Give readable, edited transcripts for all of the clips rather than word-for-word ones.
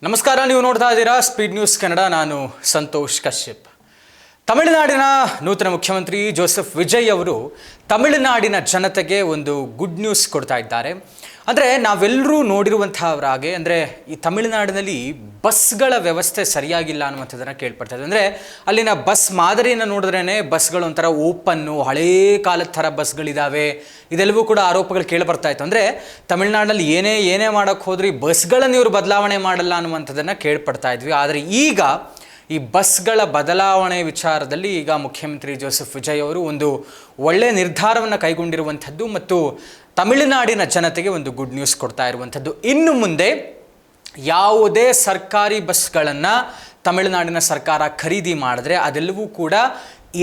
ನಮಸ್ಕಾರ, ನೀವು ನೋಡ್ತಾ ಇದ್ದೀರಾ ಸ್ಪೀಡ್ ನ್ಯೂಸ್ ಕನ್ನಡ. ನಾನು ಸಂತೋಷ್ ಕಶ್ಯಪ್. ತಮಿಳುನಾಡಿನ ನೂತನ ಮುಖ್ಯಮಂತ್ರಿ ಜೋಸೆಫ್ ವಿಜಯ್ ಅವರು ತಮಿಳುನಾಡಿನ ಜನತೆಗೆ ಒಂದು ಗುಡ್ ನ್ಯೂಸ್ ಕೊಡ್ತಾ ಇದ್ದಾರೆ. ಅಂದರೆ ನಾವೆಲ್ಲರೂ ನೋಡಿರುವಂಥವರಾಗೆ ಅಂದರೆ ಈ ತಮಿಳುನಾಡಿನಲ್ಲಿ ಬಸ್ಗಳ ವ್ಯವಸ್ಥೆ ಸರಿಯಾಗಿಲ್ಲ ಅನ್ನುವಂಥದ್ದನ್ನು ಕೇಳ್ಪಡ್ತಾ ಇದೆ. ಅಂದರೆ ಅಲ್ಲಿನ ಬಸ್ ಮಾದರಿಯನ್ನು ನೋಡಿದ್ರೇ ಬಸ್ಗಳು ಒಂಥರ ಓಪನ್ನು, ಹಳೇ ಕಾಲದ ಥರ ಬಸ್ಗಳಿದ್ದಾವೆ. ಇದೆಲ್ಲವೂ ಕೂಡ ಆರೋಪಗಳು ಕೇಳಿಬರ್ತಾ ಇತ್ತು. ಅಂದರೆ ತಮಿಳುನಾಡಿನಲ್ಲಿ ಏನೇ ಮಾಡೋಕ್ಕೆ ಹೋದ್ರಿ ಬಸ್ಗಳನ್ನು ಇವರು ಬದಲಾವಣೆ ಮಾಡಲ್ಲ ಅನ್ನುವಂಥದ್ದನ್ನು ಕೇಳ್ಪಡ್ತಾ ಇದ್ವಿ. ಆದರೆ ಈಗ ಈ ಬಸ್ಗಳ ಬದಲಾವಣೆ ವಿಚಾರದಲ್ಲಿ ಈಗ ಮುಖ್ಯಮಂತ್ರಿ ಜೋಸೆಫ್ ವಿಜಯ್ ಅವರು ಒಂದು ಒಳ್ಳೆಯ ನಿರ್ಧಾರವನ್ನು ಕೈಗೊಂಡಿರುವಂಥದ್ದು ಮತ್ತು ತಮಿಳುನಾಡಿನ ಜನತೆಗೆ ಒಂದು ಗುಡ್ ನ್ಯೂಸ್ ಕೊಡ್ತಾ ಇರುವಂಥದ್ದು. ಇನ್ನು ಮುಂದೆ ಯಾವುದೇ ಸರ್ಕಾರಿ ಬಸ್ಗಳನ್ನು ತಮಿಳುನಾಡಿನ ಸರ್ಕಾರ ಖರೀದಿ ಮಾಡಿದ್ರೆ ಅದೆಲ್ಲವೂ ಕೂಡ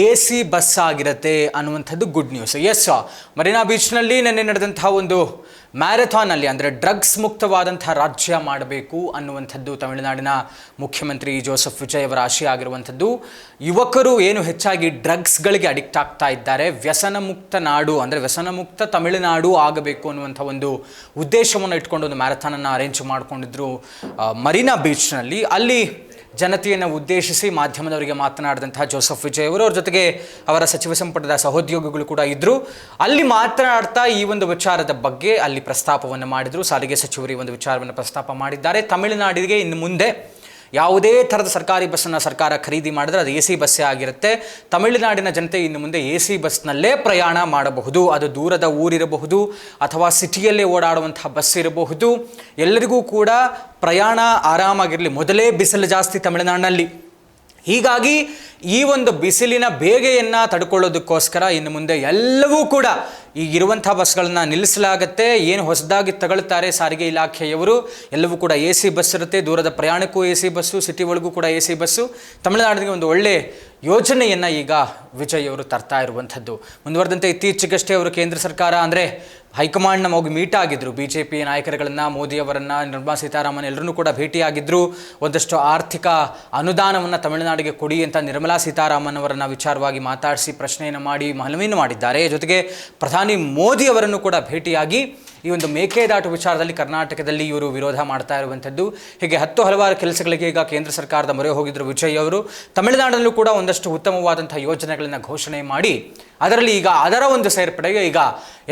AC ಬಸ್ ಆಗಿರುತ್ತೆ ಅನ್ನುವಂಥದ್ದು ಗುಡ್ ನ್ಯೂಸ್. ಎಸ್, ಮರೀನಾ ಬೀಚ್ನಲ್ಲಿ ನಿನ್ನೆ ನಡೆದಂತಹ ಒಂದು ಮ್ಯಾರಥಾನಲ್ಲಿ ಅಂದರೆ ಡ್ರಗ್ಸ್ ಮುಕ್ತವಾದಂಥ ರಾಜ್ಯ ಮಾಡಬೇಕು ಅನ್ನುವಂಥದ್ದು ತಮಿಳುನಾಡಿನ ಮುಖ್ಯಮಂತ್ರಿ ಜೋಸೆಫ್ ವಿಜಯ್ ಅವರ ಆಶಯ ಆಗಿರುವಂಥದ್ದು. ಯುವಕರು ಏನು ಹೆಚ್ಚಾಗಿ ಡ್ರಗ್ಸ್ಗಳಿಗೆ ಅಡಿಕ್ಟ್ ಆಗ್ತಾ ಇದ್ದಾರೆ, ವ್ಯಸನ ಮುಕ್ತ ನಾಡು ಅಂದರೆ ವ್ಯಸನ ಮುಕ್ತ ತಮಿಳುನಾಡು ಆಗಬೇಕು ಅನ್ನುವಂಥ ಒಂದು ಉದ್ದೇಶವನ್ನು ಇಟ್ಕೊಂಡು ಒಂದು ಮ್ಯಾರಥಾನನ್ನು ಅರೇಂಜ್ ಮಾಡಿಕೊಂಡಿದ್ರು ಮರೀನಾ ಬೀಚ್ನಲ್ಲಿ. ಅಲ್ಲಿ ಜನತೆಯನ್ನು ಉದ್ದೇಶಿಸಿ ಮಾಧ್ಯಮದವರಿಗೆ ಮಾತನಾಡಿದಂತಹ ಜೋಸೆಫ್ ವಿಜಯ್ ಅವರು, ಅವ್ರ ಜೊತೆಗೆ ಅವರ ಸಚಿವ ಸಂಪುಟದ ಸಹೋದ್ಯೋಗಿಗಳು ಕೂಡ ಇದ್ದರು. ಅಲ್ಲಿ ಮಾತನಾಡ್ತಾ ಈ ಒಂದು ವಿಚಾರದ ಬಗ್ಗೆ ಅಲ್ಲಿ ಪ್ರಸ್ತಾಪವನ್ನು ಮಾಡಿದರು. ಸಾರಿಗೆ ಸಚಿವರು ಈ ಒಂದು ವಿಚಾರವನ್ನು ಪ್ರಸ್ತಾಪ ಮಾಡಿದ್ದಾರೆ. ತಮಿಳುನಾಡಿಗೆ ಇನ್ನು ಮುಂದೆ ಯಾವುದೇ ಥರದ ಸರ್ಕಾರಿ ಬಸ್ಸನ್ನು ಸರ್ಕಾರ ಖರೀದಿ ಮಾಡಿದ್ರೆ ಅದು AC ಬಸ್ಸೇ ಆಗಿರುತ್ತೆ. ತಮಿಳುನಾಡಿನ ಜನತೆ ಇನ್ನು ಮುಂದೆ AC ಬಸ್ನಲ್ಲೇ ಪ್ರಯಾಣ ಮಾಡಬಹುದು. ಅದು ದೂರದ ಊರಿರಬಹುದು ಅಥವಾ ಸಿಟಿಯಲ್ಲೇ ಓಡಾಡುವಂತಹ ಬಸ್ ಇರಬಹುದು. ಎಲ್ಲರಿಗೂ ಕೂಡ ಪ್ರಯಾಣ ಆರಾಮಾಗಿರಲಿ. ಮೊದಲೇ ಬಿಸಿಲು ಜಾಸ್ತಿ ತಮಿಳುನಾಡಿನಲ್ಲಿ. ಹೀಗಾಗಿ ಈ ಒಂದು ಬಿಸಿಲಿನ ಬೇಗೆಯನ್ನು ತಡ್ಕೊಳ್ಳೋದಕ್ಕೋಸ್ಕರ ಇನ್ನು ಮುಂದೆ ಎಲ್ಲವೂ ಕೂಡ ಈಗಿರುವಂಥ ಬಸ್ಗಳನ್ನು ನಿಲ್ಲಿಸಲಾಗುತ್ತೆ. ಏನು ಹೊಸದಾಗಿ ತಗೊಳ್ತಾರೆ ಸಾರಿಗೆ ಇಲಾಖೆಯವರು ಎಲ್ಲವೂ ಕೂಡ AC ಬಸ್ ಇರುತ್ತೆ. ದೂರದ ಪ್ರಯಾಣಕ್ಕೂ AC ಬಸ್ಸು, ಸಿಟಿ ಒಳಗೂ ಕೂಡ AC ಬಸ್ಸು. ತಮಿಳುನಾಡಿಗೆ ಒಂದು ಒಳ್ಳೆ ಯೋಜನೆಯನ್ನು ಈಗ ವಿಜಯ್ ಅವರು ತರ್ತಾ ಇರುವಂಥದ್ದು. ಮುಂದುವರೆದಂತೆ ಇತ್ತೀಚೆಗಷ್ಟೇ ಅವರು ಕೇಂದ್ರ ಸರ್ಕಾರ ಅಂದರೆ ಹೈಕಮಾಂಡ್ನ ಹೋಗಿ ಮೀಟ್ ಆಗಿದ್ದರು. BJP ನಾಯಕರುಗಳನ್ನು, ಮೋದಿಯವರನ್ನು, ನಿರ್ಮಲಾ ಸೀತಾರಾಮನ್ ಎಲ್ಲರನ್ನೂ ಕೂಡ ಭೇಟಿಯಾಗಿದ್ದರು. ಒಂದಷ್ಟು ಆರ್ಥಿಕ ಅನುದಾನವನ್ನು ತಮಿಳುನಾಡಿಗೆ ಕೊಡಿ ಅಂತ ನಿರ್ಮಲಾ ಸೀತಾರಾಮನ್ ಅವರನ್ನು ವಿಚಾರವಾಗಿ ಮಾತಾಡಿಸಿ ಪ್ರಶ್ನೆಯನ್ನು ಮಾಡಿ ಮನವಿಯನ್ನು ಮಾಡಿದ್ದಾರೆ. ಜೊತೆಗೆ ಪ್ರಧಾನಿ ಮೋದಿಯವರನ್ನು ಕೂಡ ಭೇಟಿಯಾಗಿ ಈ ಒಂದು ಮೇಕೆದಾಟು ವಿಚಾರದಲ್ಲಿ ಕರ್ನಾಟಕದಲ್ಲಿ ಇವರು ವಿರೋಧ ಮಾಡ್ತಾ ಇರುವಂಥದ್ದು. ಹೀಗೆ ಹಲವಾರು ಕೆಲಸಗಳಿಗೆ ಈಗ ಕೇಂದ್ರ ಸರ್ಕಾರದ ಮೊರೆ ಹೋಗಿದ್ದರು ವಿಜಯ್ ಅವರು. ತಮಿಳುನಾಡಲ್ಲೂ ಕೂಡ ಒಂದಷ್ಟು ಉತ್ತಮವಾದಂಥ ಯೋಜನೆಗಳನ್ನು ಘೋಷಣೆ ಮಾಡಿ ಅದರಲ್ಲಿ ಈಗ ಅದರ ಒಂದು ಸೇರ್ಪಡೆಗೆ ಈಗ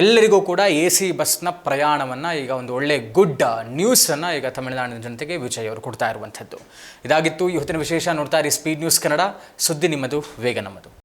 ಎಲ್ಲರಿಗೂ ಕೂಡ AC ಬಸ್ನ ಪ್ರಯಾಣವನ್ನು ಈಗ ಒಂದು ಒಳ್ಳೆ ಗುಡ್ ನ್ಯೂಸನ್ನು ಈಗ ತಮಿಳುನಾಡಿನ ಜನತೆಗೆ ವಿಜಯ್ ಅವರು ಕೊಡ್ತಾ ಇರುವಂಥದ್ದು. ಇದಾಗಿತ್ತು ಇವತ್ತಿನ ವಿಶೇಷ. ನೋಡ್ತಾ ಇರಿ ಸ್ಪೀಡ್ ನ್ಯೂಸ್ ಕನ್ನಡ. ಸುದ್ದಿ ನಿಮ್ಮದು, ವೇಗ ನಮ್ಮದು.